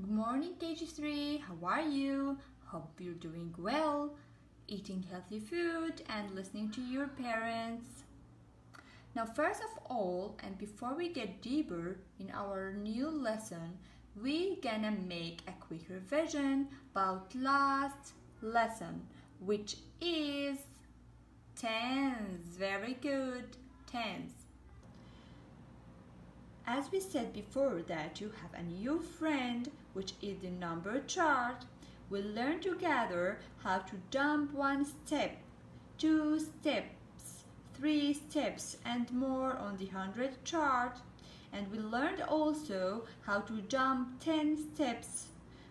Good morning, KG3. How are you? Hope you're doing well, eating healthy food and listening to your parents. Now, first of all, and before we get deeper in our new lesson, we gonna make a quick revision about last lesson, which is tens. Very good, tens. As we said before that you have a new friend, which is the number chart, we'll learn together how to jump one step, 2 steps, 3 steps and more on the 100 chart. And we learned also how to jump 10 steps.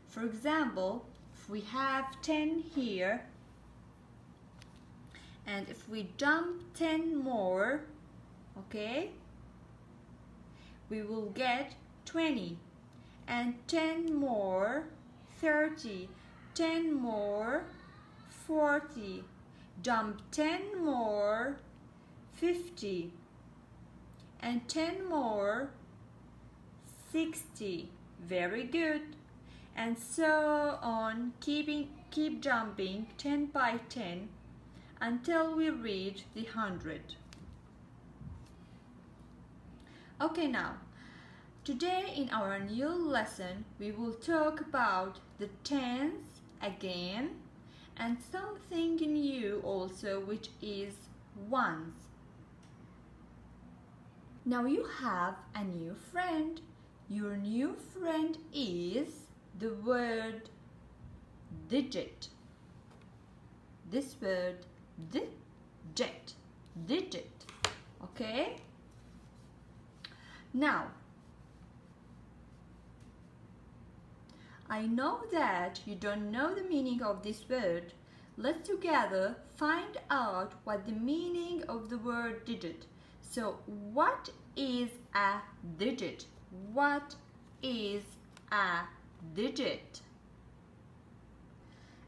For example, if we have 10 here, and if we jump 10 more, okay, we will get 20, and 10 more 30, 10 more 40, jump 10 more 50, and 10 more 60. Very good. And so on, keep jumping 10 by 10 until we reach the 100. Okay, now, today in our new lesson, we will talk about the tens again and something new also, which is ones. Now you have a new friend. Your new friend is the word digit. This word digit, okay? Now, I know that you don't know the meaning of this word. Let's together find out what the meaning of the word digit. So, what is a digit? What is a digit?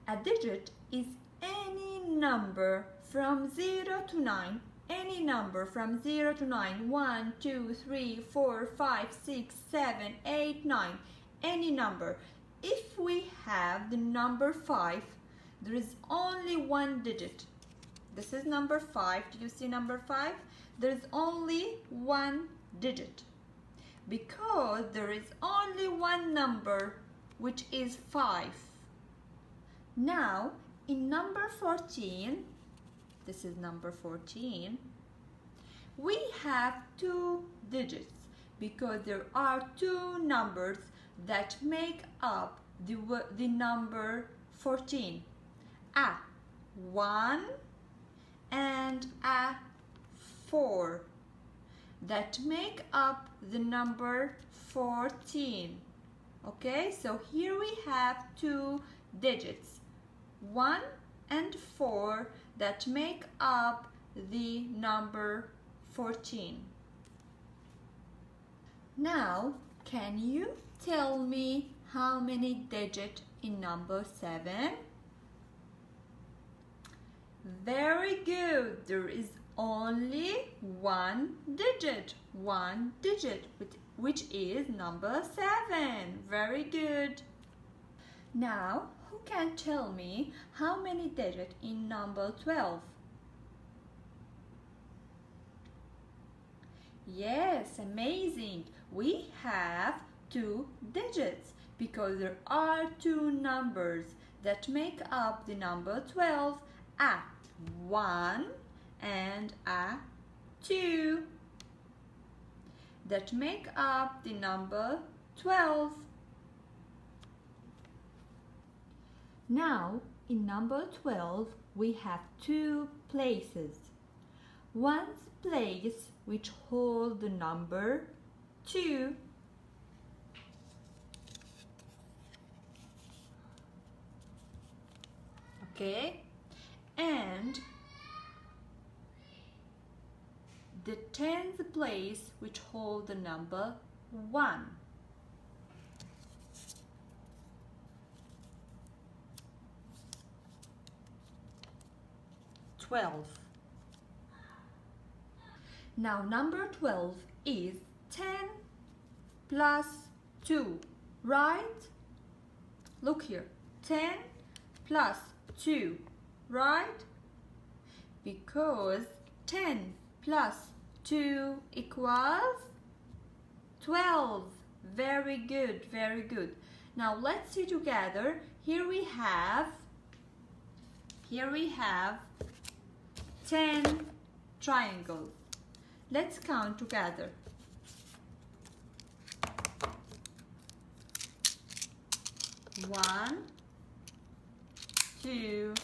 A digit is any number from 0 to 9. Any number from 0 to 9, 1, 2, 3, 4, 5, 6, 7, 8, 9, any number. If we have the number 5, there is only one digit. This is number 5. Do you see number 5? There is only one digit because there is only one number, which is 5. Now, in number 14, this is number 14, we have 2 digits because there are 2 numbers that make up the number 14. A 1 and a 4 that make up the number 14. Okay, so here we have 2 digits, 1 and 4, that make up the number 14. Now, can you tell me how many digits in number 7? Very good. There is only one digit, which is number 7. Very good. Now, who can tell me how many digits in number 12? Yes, amazing. We have 2 digits because there are 2 numbers that make up the number 12, a 1 and a 2, that make up the number 12. Now, in number 12, we have 2 places. One place which hold the number 2, okay, and the 10th place which hold the number 1. Now number 12 is 10 plus 2, right? look here, 10 plus 2, right? Because 10 plus 2 equals 12. Very good, very good. Now let's see together. Here we have 10 triangles. Let's count together. 1, 2,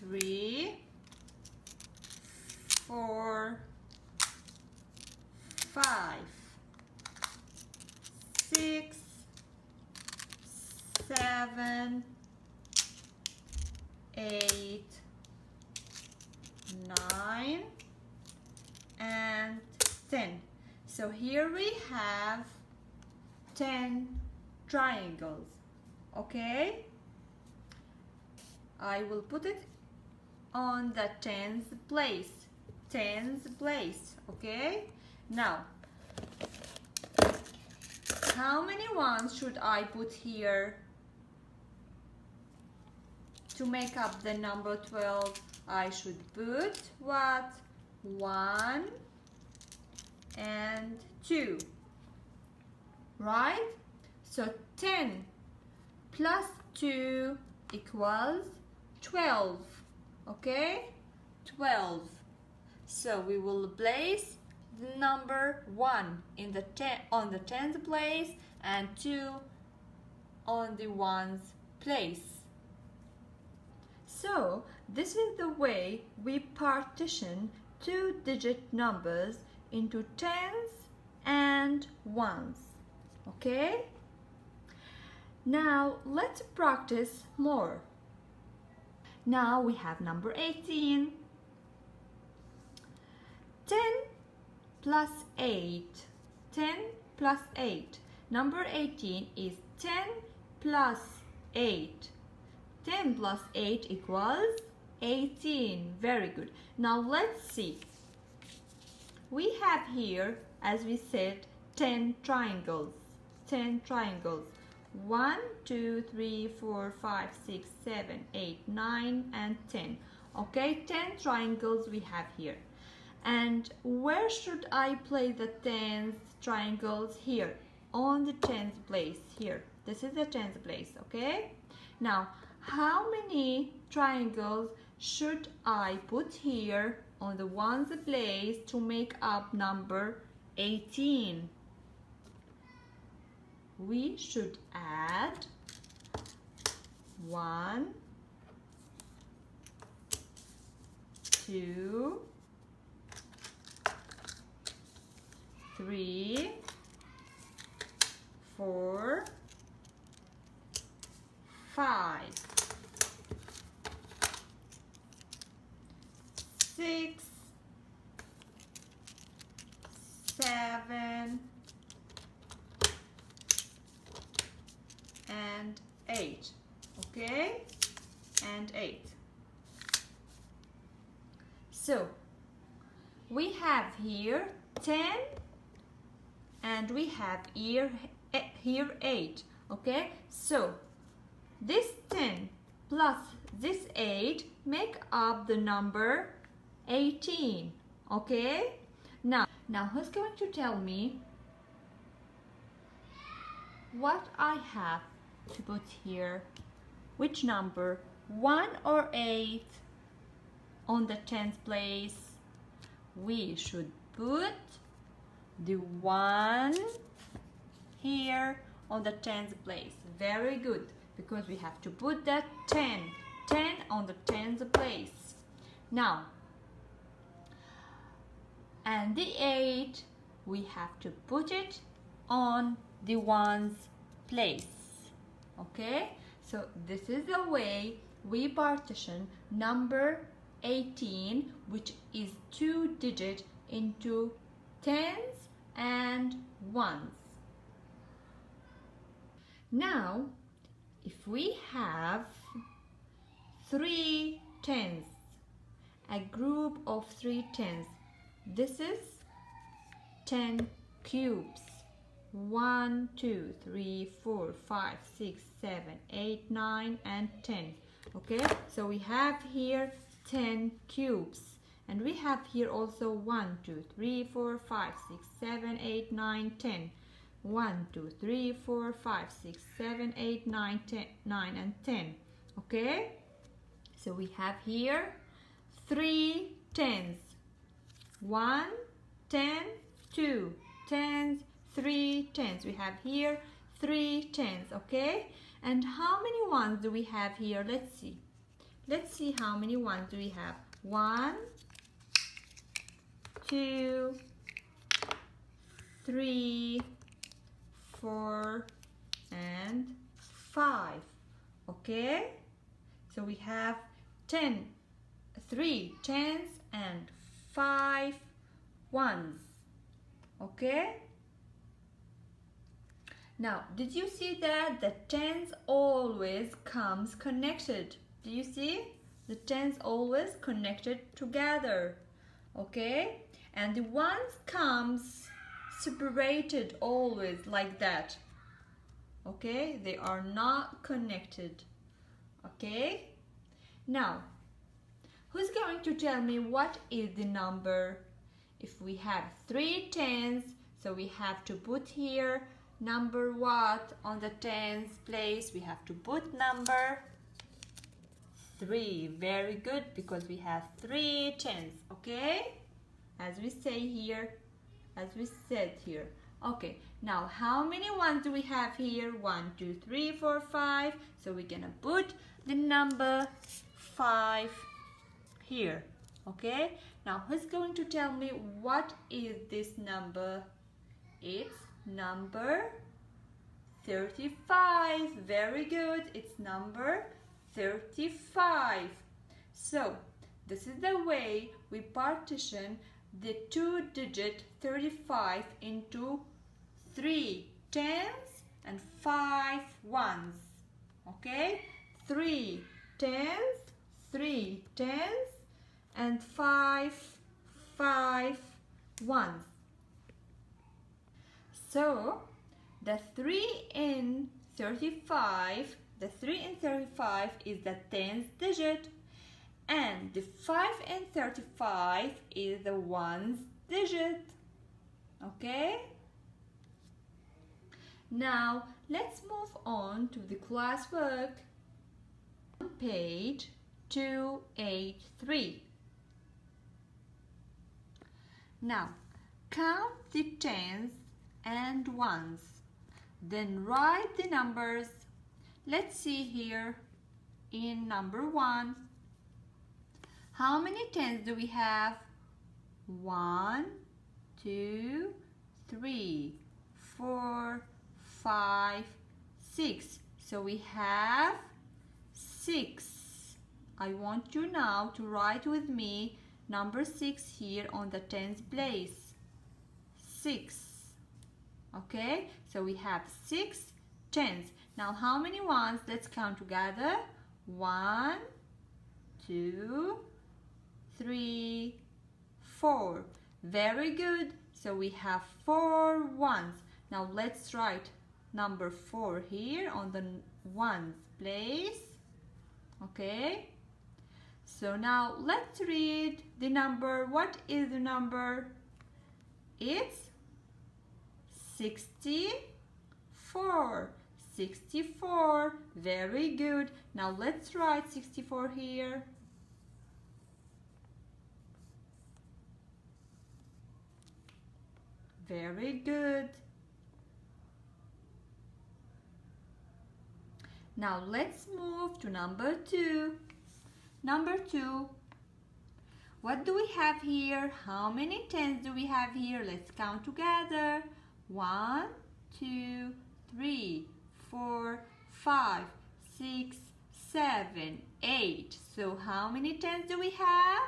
3, 4, 5, 6, 7, 8, 9, and 10. So here we have 10 triangles. Okay? I will put it on the tens place. Tens place. Okay? Now, how many ones should I put here to make up the number 12? I should put what? 1 and 2, right? So 10 plus 2 equals 12. Okay, 12. So we will place the number 1 in the on the tens place and 2 on the ones place. So this is the way we partition two-digit numbers into tens and ones. Okay? Now let's practice more. Now we have number 18. 10 plus 8. 10 plus 8. Number 18 is 10 plus 8. 10 plus 8 equals 18. Very good. Now let's see. We have here, as we said, 10 triangles. 10 triangles. 1, 2, 3, 4, 5, 6, 7, 8, 9, and 10. Okay, 10 triangles we have here. And where should I place the 10 triangles? Here, on the 10th place, here. This is the 10th place, okay? Now, how many triangles should I put here on the ones place to make up number 18? We should add 1, 2, 3, 4, 5, 6, 7, and 8. Okay, and 8. So we have here 10 and we have here 8. Okay, so this 10 plus this 8 make up the number 18. Okay, now who's going to tell me what I have to put here? Which number, 1 or 8 on the 10th place? We should put the 1 here on the 10th place. Very good, because we have to put that 10 on the 10th place. Now, and the 8, we have to put it on the ones place. Okay, so this is the way we partition number 18, which is 2 digit, into tens and ones. Now if we have 3 tens, a group of 3 tens, this is 10 cubes. 1, 2, 3, 4, 5, 6, 7, 8, 9, and 10. Okay, so we have here 10 cubes. And we have here also 1, 2, 3, 4, 5, 6, 7, 8, 9, 10. 1, 2, 3, 4, 5, 6, 7, 8, 9, 10, 9 and 10. Okay, so we have here 3 tens. 1, 10, 2 tens, 3 tens. We have here 3 tens. Okay, and how many ones do we have here? Let's see. Let's see how many ones do we have. 1, 2, 3, 4, and 5. Okay, so we have 3 tens and 5 ones. Okay, now did you see that the tens always comes connected? Do you see? The tens always connected together. Okay, and the ones comes separated always like that. Okay, they are not connected. Okay, now who's going to tell me what is the number? If we have 3 tens, so we have to put here number what on the tens place? We have to put number 3. Very good, because we have 3 tens. Okay, as we say here, as we said here. Okay, now how many ones do we have here? 1, 2, 3, 4, 5. So we're gonna put the number 5 here. Okay, now who's going to tell me what is this number? It's number 35. Very good, it's number 35. So this is the way we partition the 2-digit 35 into 3 tens and 5 ones. Okay, 3 tens and 5 ones. So the 3 in 35, the 3 in 35 is the 10th digit, and the 5 in 35 is the 1st digit. Okay, now let's move on to the classwork on page 283. Now count the tens and ones, then write the numbers. Let's see here in number 1. How many tens do we have? 1, 2, 3, 4, 5, 6. So we have 6. I want you now to write with me number 6 here on the tens place. 6. Okay, so we have 6 tens. Now how many ones? Let's count together. 1, 2, 3, 4. Very good. So we have 4 ones. Now let's write number 4 here on the ones place. Okay. So now let's read the number. What is the number? It's 64. 64. Very good. Now let's write 64 here. Very good. Now let's move to number 2. Number 2. What do we have here? How many tens do we have here? Let's count together. 1, 2, 3, 4, 5, 6, 7, 8. So how many tens do we have?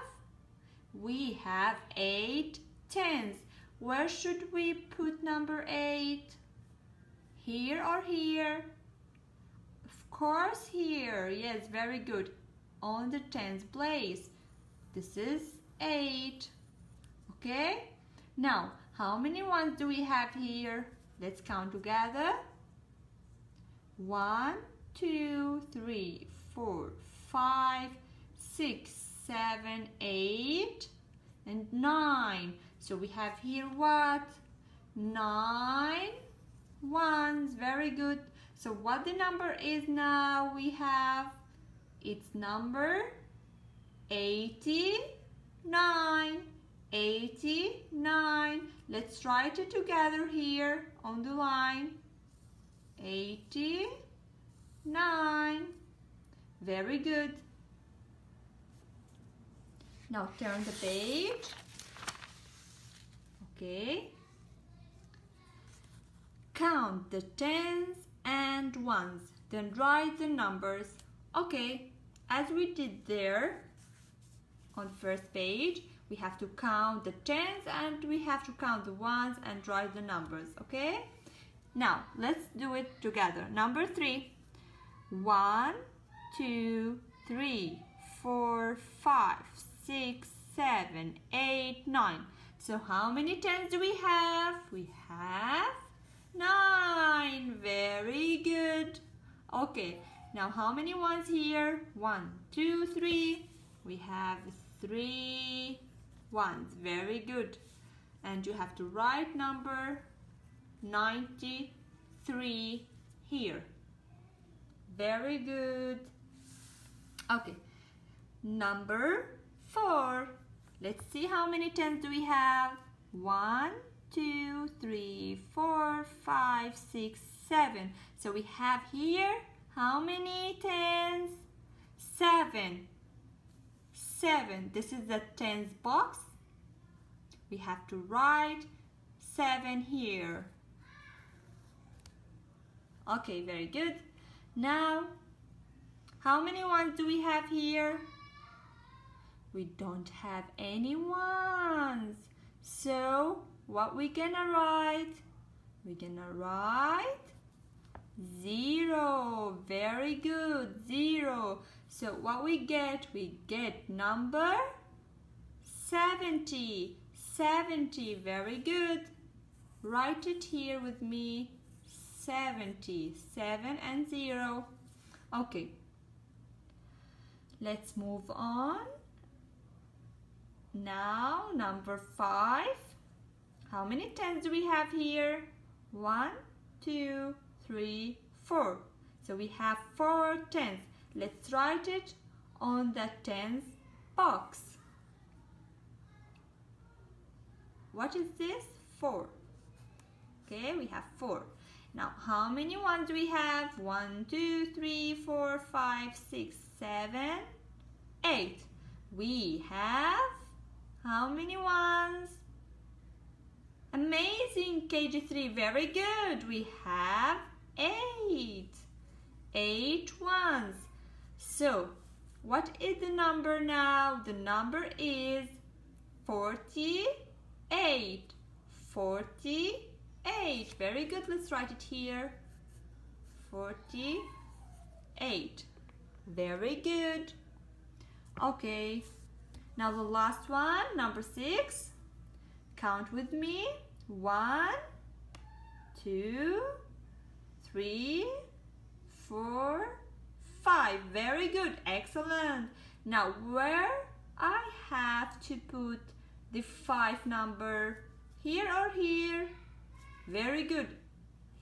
We have 8 tens. Where should we put number 8? Here or here? Of course here. Yes, very good. On the tens place. This is 8. Okay? Now, how many ones do we have here? Let's count together. 1, 2, 3, 4, 5, 6, 7, 8, and 9. So we have here what? 9 ones. Very good. So what the number is now? We have, it's number 89. 89. Let's write it together here on the line. 89. Very good. Now turn the page. Okay. Count the tens and ones, then write the numbers. Okay, as we did there on the first page, we have to count the tens and we have to count the ones and write the numbers. Okay, now let's do it together. Number 3. 1, 2, 3, 4, 5, 6, 7, 8, 9. So how many tens do we have? We have 9. Very good. Okay, now how many ones here? 1, 2, 3. We have 3 ones. Very good. And you have to write number 93 here. Very good. Okay, number 4. Let's see how many tens do we have. 1, 2, 3, 4, 5, 6, 7. So we have here how many tens? 7. 7. This is the tens box. We have to write 7 here. Okay, very good. Now, how many ones do we have here? We don't have any ones. So, what we gonna write? We're gonna write 0. Very good, 0. So what we get number 70. 70, very good. Write it here with me. 70, 7 and 0. Okay, let's move on. Now, number 5. How many tens do we have here? 1, 2, 3, 4. So we have 4 tens. Let's write it on the tens box. What is this? 4. Okay, we have 4. Now, how many ones do we have? 1, 2, 3, 4, 5, 6, 7, 8. We have how many ones? Amazing, KG3, very good. We have 8. 8 ones. So, what is the number now? The number is 48. 48. Very good. Let's write it here. 48. Very good. Okay. Now the last one, number 6. Count with me. 1, 2, 3, 4, 5. Very good. Excellent. Now where I have to put the 5 number? Here or here? Very good.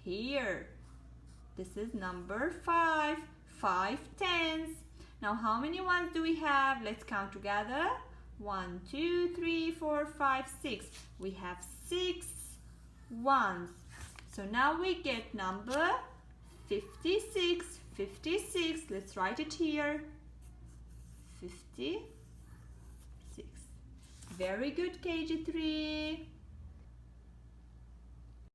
Here. This is number 5. 5 tens. Now how many ones do we have? Let's count together. 1, 2, 3, 4, 5, 6. We have 6 ones. So now we get number 56. 56. Let's write it here. 56. Very good, KG3.